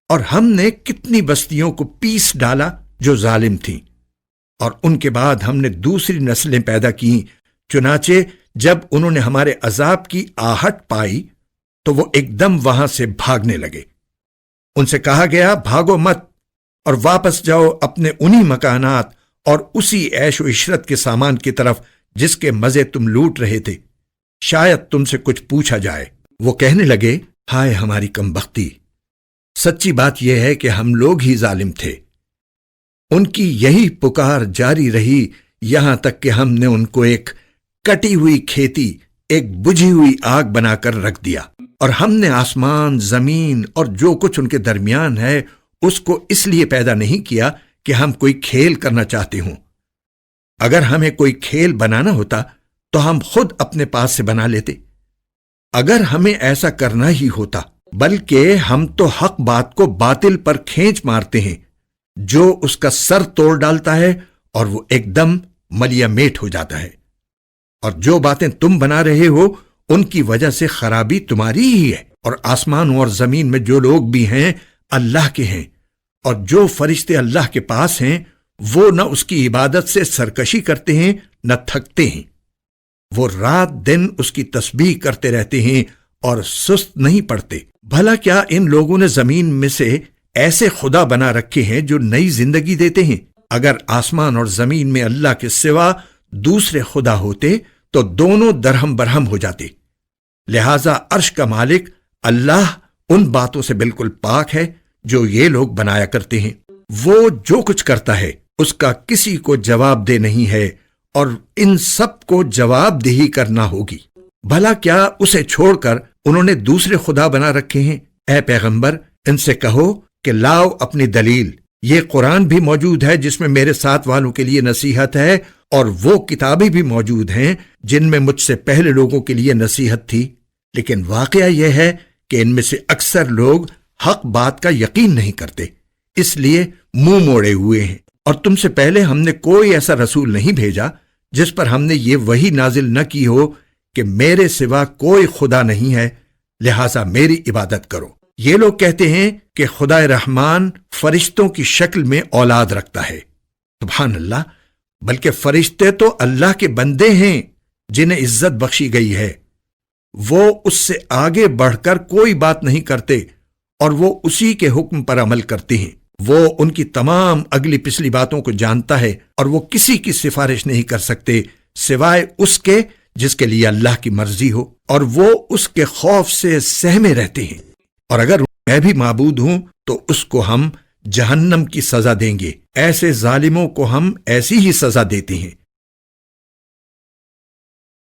اور ہم نے کتنی بستیوں کو پیس ڈالا جو ظالم تھیں، اور ان کے بعد ہم نے دوسری نسلیں پیدا کیں، چنانچہ جب انہوں نے ہمارے عذاب کی آہٹ پائی تو وہ ایک دم وہاں سے بھاگنے لگے۔ ان سے کہا گیا بھاگو مت اور واپس جاؤ اپنے انہی مکانات اور اسی عیش و عشرت کے سامان کی طرف جس کے مزے تم لوٹ رہے تھے، شاید تم سے کچھ پوچھا جائے۔ وہ کہنے لگے ہائے ہماری کمبختی، سچی بات یہ ہے کہ ہم لوگ ہی ظالم تھے۔ ان کی یہی پکار جاری رہی یہاں تک کہ ہم نے ان کو ایک کٹی ہوئی کھیتی، ایک بجھی ہوئی آگ بنا کر رکھ دیا، اور ہم نے آسمان، زمین اور جو کچھ ان کے درمیان ہے اس کو اس لیے پیدا نہیں کیا کہ ہم کوئی کھیل کرنا چاہتے ہوں۔ اگر ہمیں کوئی کھیل بنانا ہوتا تو ہم خود اپنے پاس سے بنا لیتے۔ اگر ہمیں ایسا کرنا ہی ہوتا، بلکہ ہم تو حق بات کو باطل پر کھینچ مارتے ہیں، جو اس کا سر توڑ ڈالتا ہے اور وہ ایک دم ملیا میٹ ہو جاتا ہے۔ اور جو باتیں تم بنا رہے ہو ان کی وجہ سے خرابی تمہاری ہی ہے، اور آسمانوں اور زمین میں جو لوگ بھی ہیں اللہ کے ہیں، اور جو فرشتے اللہ کے پاس ہیں وہ نہ اس کی عبادت سے سرکشی کرتے ہیں نہ تھکتے ہیں، وہ رات دن اس کی تسبیح کرتے رہتے ہیں اور سست نہیں پڑتے۔ بھلا کیا ان لوگوں نے زمین میں سے ایسے خدا بنا رکھے ہیں جو نئی زندگی دیتے ہیں؟ اگر آسمان اور زمین میں اللہ کے سوا دوسرے خدا ہوتے تو دونوں درہم برہم ہو جاتے۔ لہذا عرش کا مالک اللہ ان باتوں سے بالکل پاک ہے جو یہ لوگ بنایا کرتے ہیں۔ وہ جو کچھ کرتا ہے اس کا کسی کو جواب دہ نہیں ہے، اور ان سب کو جواب دہی کرنا ہوگی۔ بھلا کیا اسے چھوڑ کر انہوں نے دوسرے خدا بنا رکھے ہیں؟ اے پیغمبر ان سے کہو کہ لاؤ اپنی دلیل، یہ قرآن بھی موجود ہے جس میں میرے ساتھ والوں کے لیے نصیحت ہے، اور وہ کتابیں بھی موجود ہیں جن میں مجھ سے پہلے لوگوں کے لیے نصیحت تھی، لیکن واقعہ یہ ہے کہ ان میں سے اکثر لوگ حق بات کا یقین نہیں کرتے، اس لیے منہ موڑے ہوئے ہیں۔ اور تم سے پہلے ہم نے کوئی ایسا رسول نہیں بھیجا جس پر ہم نے یہ وحی نازل نہ کی ہو کہ میرے سوا کوئی خدا نہیں ہے، لہٰذا میری عبادت کرو۔ یہ لوگ کہتے ہیں کہ خدا رحمان فرشتوں کی شکل میں اولاد رکھتا ہے۔ سبحان اللہ، بلکہ فرشتے تو اللہ کے بندے ہیں جنہیں عزت بخشی گئی ہے۔ وہ اس سے آگے بڑھ کر کوئی بات نہیں کرتے اور وہ اسی کے حکم پر عمل کرتے ہیں۔ وہ ان کی تمام اگلی پچھلی باتوں کو جانتا ہے، اور وہ کسی کی سفارش نہیں کر سکتے سوائے اس کے جس کے لیے اللہ کی مرضی ہو، اور وہ اس کے خوف سے سہمے رہتے ہیں۔ اور اگر میں بھی معبود ہوں تو اس کو ہم جہنم کی سزا دیں گے، ایسے ظالموں کو ہم ایسی ہی سزا دیتے ہیں۔